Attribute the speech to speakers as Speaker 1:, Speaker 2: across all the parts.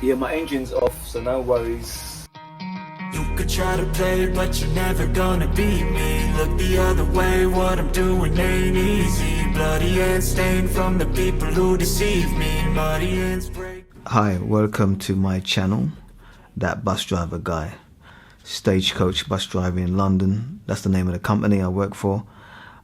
Speaker 1: Yeah, my engine's off, so no worries.
Speaker 2: You could try to play, but you're never gonna beat me. Look the other way, what I'm doing ain't easy. Bloody hands stained from the people who deceive me. Muddy hands break.
Speaker 3: Hi, welcome to my channel, That Bus Driver Guy. Stagecoach bus driver in London. That's the name of the company I work for.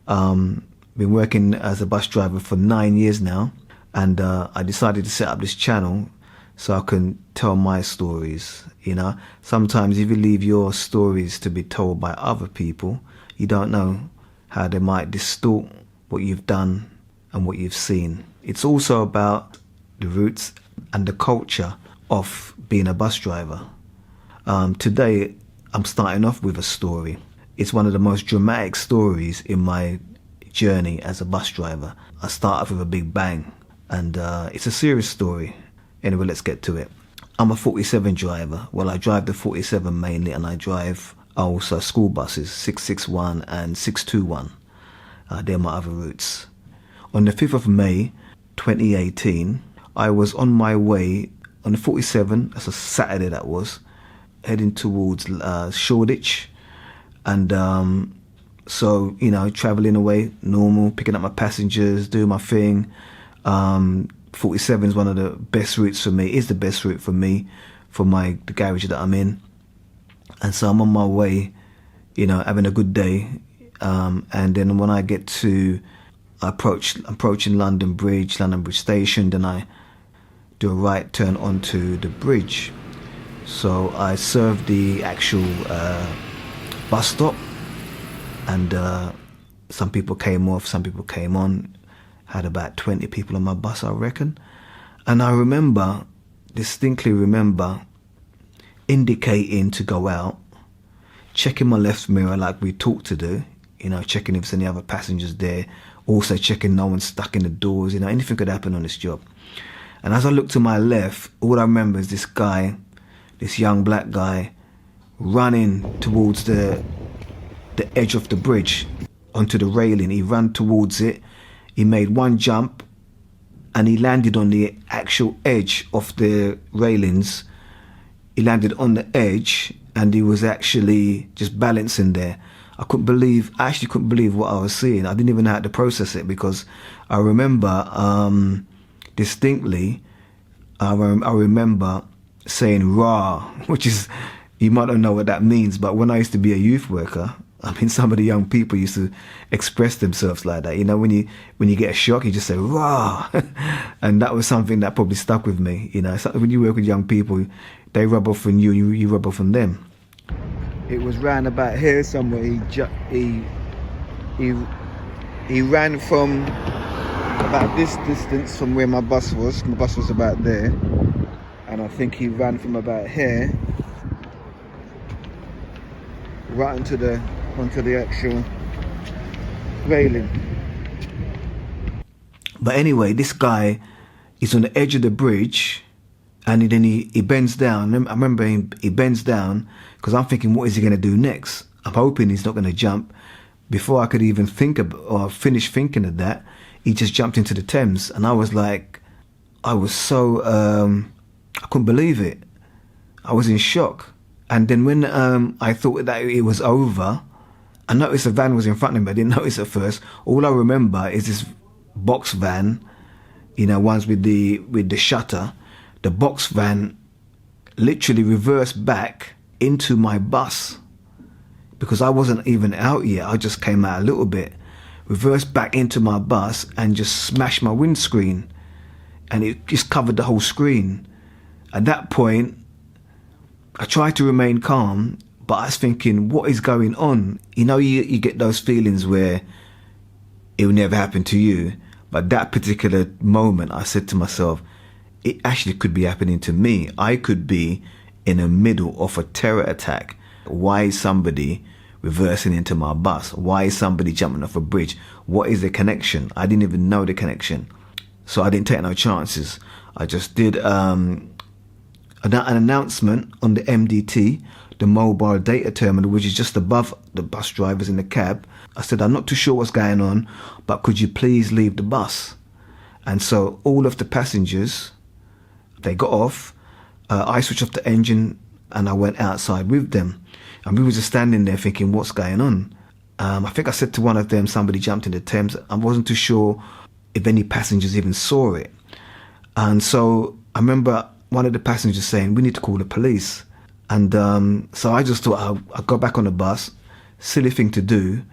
Speaker 3: Been working as a bus driver for 9 years now, and I decided to set up this channel so I can tell my stories. You know, sometimes if you leave your stories to be told by other people, you don't know how they might distort what you've done and what you've seen. It's also about the roots and the culture of being a bus driver. Today I'm starting off with a story. It's one of the most dramatic stories in my journey as a bus driver. I start off with a big bang, and it's a serious story. Anyway, let's get to it. I'm a 47 driver. Well, I drive the 47 mainly, and I drive also school buses, 661 and 621. They're my other routes. On the 5th of May 2018, I was on my way on the 47, that's a Saturday that was, heading towards Shoreditch, and so, you know, travelling away normal, picking up my passengers, doing my thing. 47 is one of the best routes for me, is the best route for me, for the garage that I'm in. And so I'm on my way, you know, having a good day, and then when I get to approaching London Bridge Station, then I do a right turn onto the bridge. So I served the actual bus stop, and some people came off, some people came on. Had about 20 people on my bus, I reckon. And I distinctly remember indicating to go out, checking my left mirror like we talked to do, you know, checking if there's any other passengers there, also checking no one's stuck in the doors, you know, anything could happen on this job. And as I look to my left, all I remember is this guy, this young black guy, running towards the edge of the bridge onto the railing. He ran towards it. He made one jump and he landed on the actual edge of the railings. He landed on the edge and he was actually just balancing there. I actually couldn't believe what I was seeing. I didn't even know how to process it, because I remember distinctly, I remember saying "rah," which is, you might not know what that means, but when I used to be a youth worker, I mean, some of the young people used to express themselves like that. You know, when you get a shock, you just say "rah," and that was something that probably stuck with me. You know, when you work with young people, they rub off on you, and you rub off on them. It was round about here somewhere. He ran from about this distance from where my bus was. My bus was about there, and I think he ran from about here right onto the actual railing. But anyway, this guy is on the edge of the bridge, and then he bends down. I remember he bends down, because I'm thinking, what is he going to do next? I'm hoping he's not going to jump. Before I could even think or finish thinking of that, he just jumped into the Thames, and I was so I couldn't believe it. I was in shock. And then when I thought that it was over, I noticed a van was in front of me. I didn't notice at first. All I remember is this box van, you know, ones with the shutter. The box van literally reversed back into my bus, because I wasn't even out yet. I just came out a little bit. Reversed back into my bus and just smashed my windscreen, and it just covered the whole screen. At that point, I tried to remain calm, but I was thinking, what is going on? You know, you get those feelings where it will never happen to you, but that particular moment, I said to myself, it actually could be happening to me. I could be in the middle of a terror attack. Why is somebody reversing into my bus? Why is somebody jumping off a bridge? What is the connection? I didn't even know the connection. So I didn't take no chances. I just did an announcement on the MDT, the mobile data terminal, which is just above the bus drivers in the cab. I said, I'm not too sure what's going on, but could you please leave the bus? And so all of the passengers, they got off. I switched off the engine and I went outside with them. And we were just standing there thinking, what's going on? I think I said to one of them, somebody jumped in the Thames. I wasn't too sure if any passengers even saw it. And so I remember one of the passengers saying, we need to call the police. And so I just thought I'd go back on the bus, silly thing to do.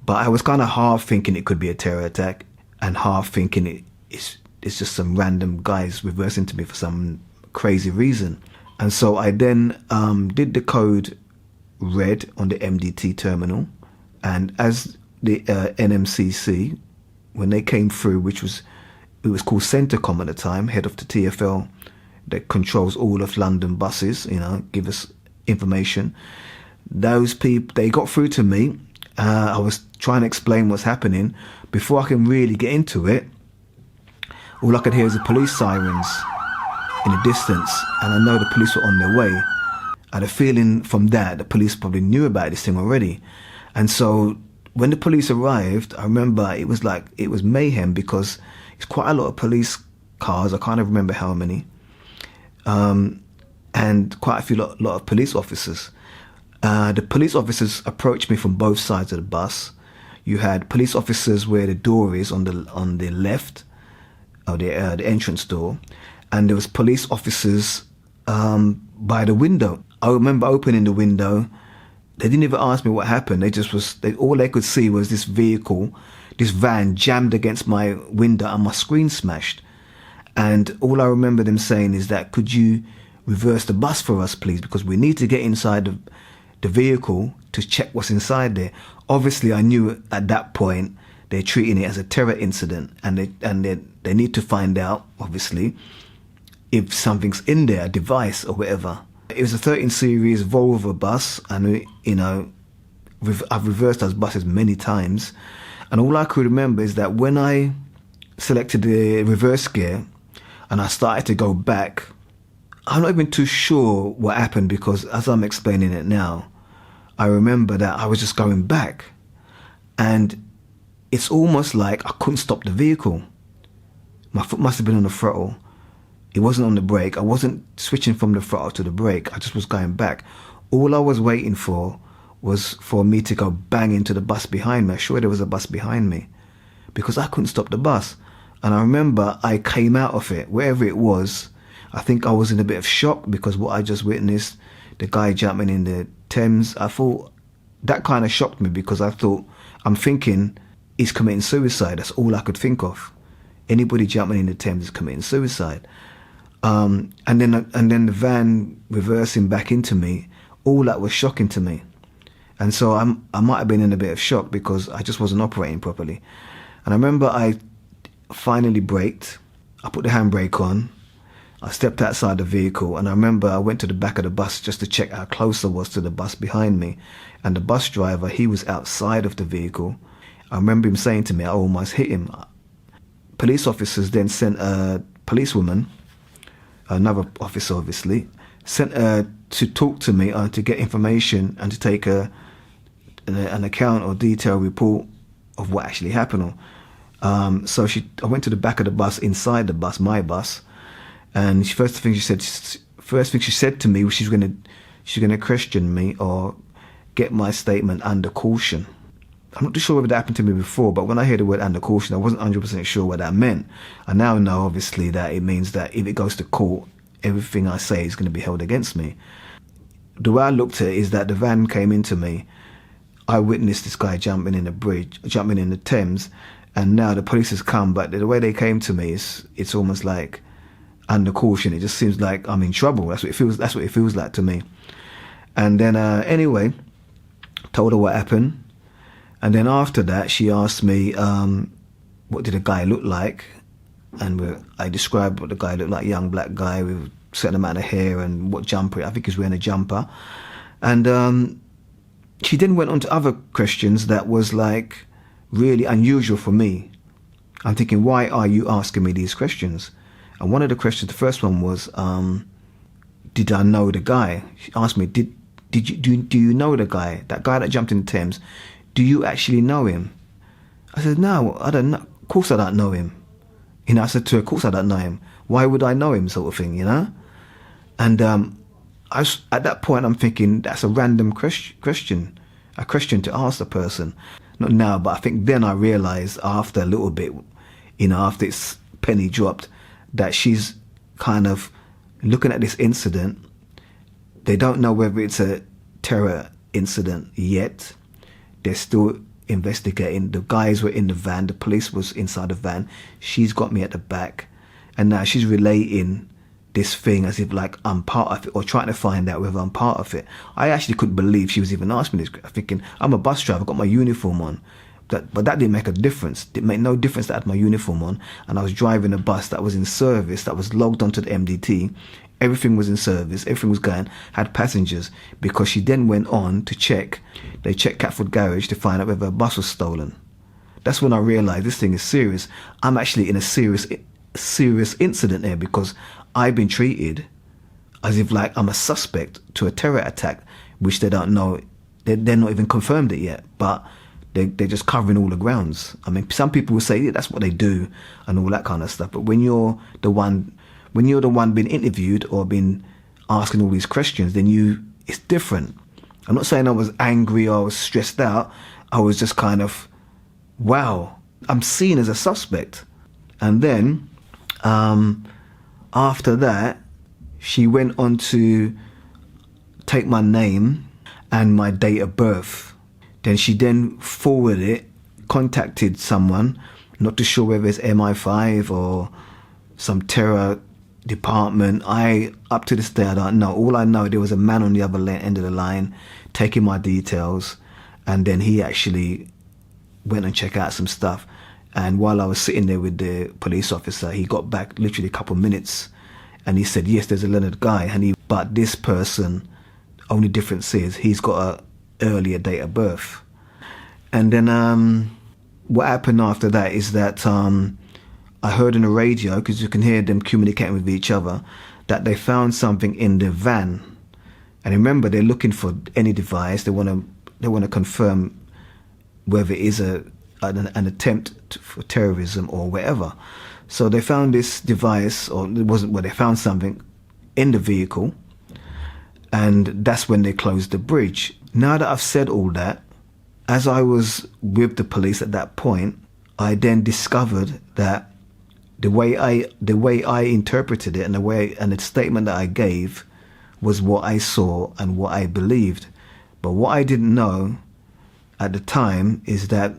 Speaker 3: But I was kind of half thinking it could be a terror attack and half thinking it's just some random guys reversing to me for some crazy reason. And so I then did the code red on the MDT terminal. And as the NMCC, when they came through, it was called Centrecom at the time, head of the TfL that controls all of London buses, give us information. Those people, they got through to me. I was trying to explain what's happening. Before I can really get into it, all I could hear is the police sirens in the distance, and I know the police were on their way. I had a feeling from that the police probably knew about this thing already. And so when the police arrived, I remember it was mayhem because it's quite a lot of police cars. I can't remember how many. And quite a lot of police officers. The police officers approached me from both sides of the bus. You had police officers where the door is on the left, or the entrance door, and there was police officers by the window. I remember opening the window. They didn't even ask me what happened. All they could see was this vehicle, this van jammed against my window and my screen smashed. And all I remember them saying is that, could you reverse the bus for us, please? Because we need to get inside the vehicle to check what's inside there. Obviously, I knew at that point they're treating it as a terror incident, and they need to find out, obviously, if something's in there, a device or whatever. It was a 13 series Volvo bus, and I've reversed those buses many times. And all I could remember is that when I selected the reverse gear and I started to go back, I'm not even too sure what happened, because as I'm explaining it now, I remember that I was just going back, and it's almost like I couldn't stop the vehicle. My foot must have been on the throttle. It wasn't on the brake. I wasn't switching from the throttle to the brake. I just was going back. All I was waiting for was for me to go bang into the bus behind me. I'm sure there was a bus behind me, because I couldn't stop the bus. And I remember I came out of it, wherever it was. I think I was in a bit of shock because what I just witnessed, the guy jumping in the Thames, I thought that kind of shocked me, because I'm thinking he's committing suicide. That's all I could think of. Anybody jumping in the Thames is committing suicide. And then the van reversing back into me, all that was shocking to me. And so I might have been in a bit of shock because I just wasn't operating properly. And I remember I finally braked. I put the handbrake on. I stepped outside the vehicle, and I remember I went to the back of the bus just to check how close I was to the bus behind me. And the bus driver, he was outside of the vehicle. I remember him saying to me, I almost hit him. Police officers then sent a policewoman, another officer obviously, sent her to talk to me to get information and to take an account or detailed report of what actually happened. So I went to the back of the bus, inside the bus, my bus, and first thing she said to me was she's gonna question me or get my statement under caution. I'm not too sure whether that happened to me before, but when I heard the word under caution, I wasn't 100% sure what that meant. I now know, obviously, that it means that if it goes to court, everything I say is going to be held against me. The way I looked at it is that the van came into me. I witnessed this guy jumping in the Thames, and now the police has come, but the way they came to me it's almost like under caution. It just seems like I'm in trouble. That's what it feels like to me. And then anyway, told her what happened. And then after that, she asked me, what did the guy look like? And I described what the guy looked like, young black guy with a certain amount of hair and what jumper. I think he was wearing a jumper. And she then went on to other questions that was like really unusual for me. I'm thinking, why are you asking me these questions? And one of the questions, the first one was, did I know the guy? She asked me, do you know the guy? That guy that jumped in the Thames? Do you actually know him? I said, no, I don't know. Of course I don't know him. I said to her, of course I don't know him. Why would I know him, sort of thing, And at that point, I'm thinking that's a random question to ask the person. Not now, but I think then I realized after a little bit, after it's penny dropped, that she's kind of looking at this incident. They don't know whether it's a terror incident yet. They're still investigating. The guys were in the van. The police was inside the van. She's got me at the back. And now she's relating this thing as if like I'm part of it, or trying to find out whether I'm part of it. I actually couldn't believe she was even asking me this. Thinking, I'm a bus driver, I've got my uniform on. But that didn't make a difference. It made no difference that I had my uniform on. And I was driving a bus that was in service, that was logged onto the MDT. Everything was in service, everything was going, had passengers, because she then went on to check. They checked Catford Garage to find out whether a bus was stolen. That's when I realised this thing is serious. I'm actually in a serious incident here, because I've been treated as if like I'm a suspect to a terror attack, which they don't know. They're not even confirmed it yet, but they're just covering all the grounds. I mean, some people will say, yeah, that's what they do and all that kind of stuff. But when you're the one being interviewed or being asking all these questions, then it's different. I'm not saying I was angry or I was stressed out. I was just kind of, wow, I'm seen as a suspect. And then after that, she went on to take my name and my date of birth. Then she forwarded it, contacted someone, not too sure whether it's MI5 or some terror department. Up to this day, I don't know. All I know, there was a man on the other end of the line taking my details, and then he actually went and checked out some stuff. And while I was sitting there with the police officer, he got back literally a couple of minutes, and he said, yes, there's a Leonard Guy, but this person, only difference is he's got a earlier date of birth. And then what happened after that is that I heard on the radio, because you can hear them communicating with each other, that they found something in the van. And remember, they're looking for any device. They want to confirm whether it is an attempt for terrorism or whatever. So they found this device, or it wasn't where they found something in the vehicle, and that's when they closed the bridge. Now that I've said all that, as I was with the police at that point, I then discovered that the way I interpreted it and the statement that I gave was what I saw and what I believed. But what I didn't know at the time is that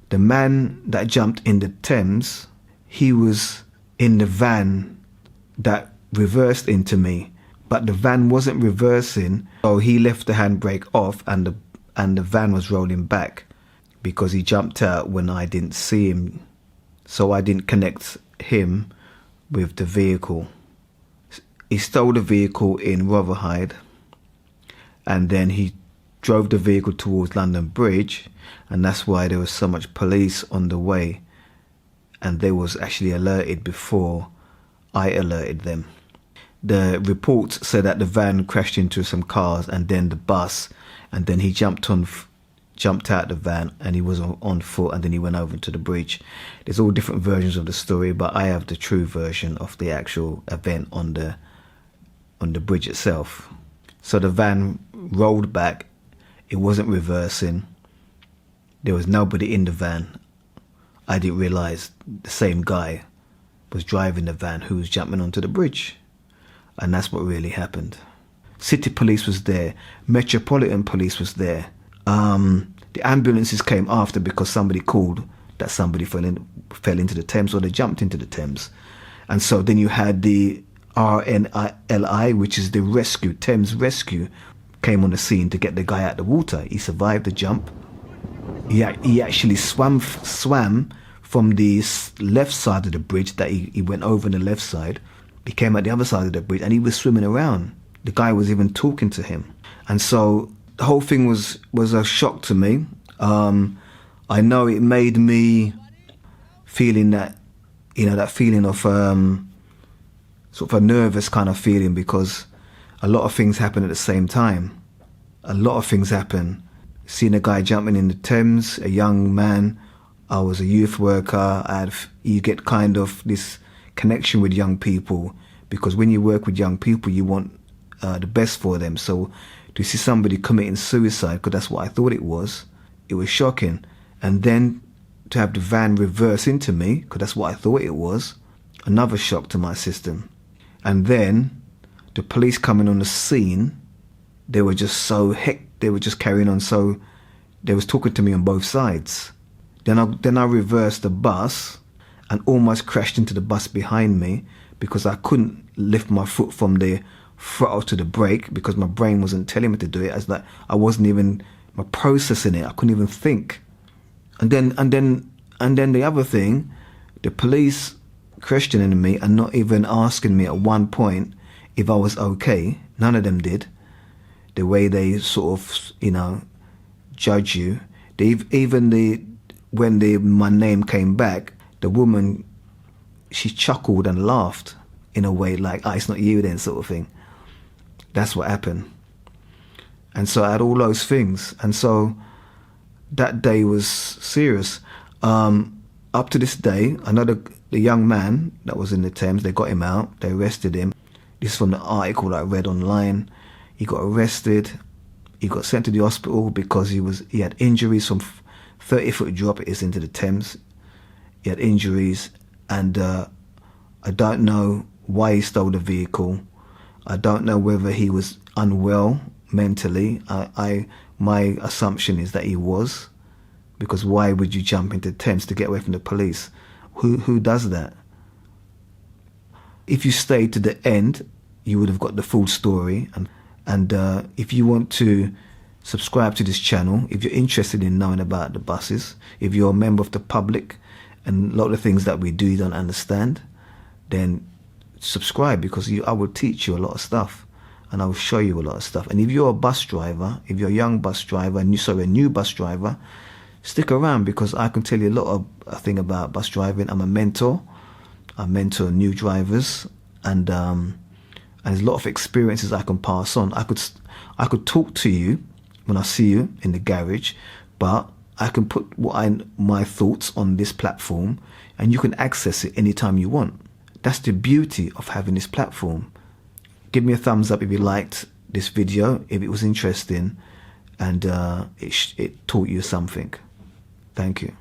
Speaker 3: the man that jumped in the Thames, he was in the van that reversed into me. But the van wasn't reversing, so he left the handbrake off, and the van was rolling back because he jumped out when I didn't see him. So I didn't connect him with the vehicle. He stole the vehicle in Rotherhithe, and then he drove the vehicle towards London Bridge, and that's why there was so much police on the way, and they was actually alerted before I alerted them. The reports said that the van crashed into some cars and then the bus, and then he jumped out the van, and he was on foot, and then he went over to the bridge. There's all different versions of the story, but I have the true version of the actual event on the bridge itself. So the van rolled back. It wasn't reversing. There was nobody in the van. I didn't realise the same guy was driving the van who was jumping onto the bridge. And that's what really happened. City police was there. Metropolitan police was there. The ambulances came after because somebody called that somebody fell into the Thames, or they jumped into the Thames. And so then you had the RNLI, which is the rescue, Thames Rescue, came on the scene to get the guy out of the water. He survived the jump. He actually swam from the left side of the bridge, that he went over on the left side. He came at the other side of the bridge, and he was swimming around. The guy was even talking to him. And so the whole thing was a shock to me. I know it made me feeling that, that feeling of sort of a nervous kind of feeling, because a lot of things happen at the same time. A lot of things happen. Seeing a guy jumping in the Thames, a young man. I was a youth worker. You get kind of this connection with young people, because when you work with young people, you want the best for them. So to see somebody committing suicide, because that's what I thought it was shocking. And then to have the van reverse into me, because that's what I thought it was, another shock to my system. And then the police coming on the scene, they were just so they were just carrying on, so they was talking to me on both sides. Then I reversed the bus and almost crashed into the bus behind me because I couldn't lift my foot from the throttle to the brake because my brain wasn't telling me to do it. As like I wasn't even processing it. I couldn't even think. And then the other thing, the police questioning me and not even asking me at one point if I was okay. None of them did. The way they sort of, judge you. When my name came back, the woman, she chuckled and laughed in a way like, it's not you then, sort of thing. That's what happened. And so I had all those things. And so that day was serious. Up to this day, the young man that was in the Thames, they got him out, they arrested him. This is from the article that I read online. He got arrested. He got sent to the hospital because he had injuries from 30-foot drop into the Thames. He had injuries, and I don't know why he stole the vehicle. I don't know whether he was unwell mentally. My assumption is that he was, because why would you jump into Thames to get away from the police? Who does that? If you stayed to the end, you would have got the full story. And if you want to subscribe to this channel, if you're interested in knowing about the buses, if you're a member of the public and a lot of the things that we do you don't understand, then subscribe, because I will teach you a lot of stuff and I will show you a lot of stuff. And if you're a bus driver, if you're a young bus driver and a new bus driver, stick around, because I can tell you a lot of thing about bus driving. I'm a mentor. I mentor new drivers, and there's a lot of experiences I can pass on. I could talk to you when I see you in the garage, but I can put my thoughts on this platform, and you can access it anytime you want. That's the beauty of having this platform. Give me a thumbs up if you liked this video, if it was interesting, and it taught you something. Thank you.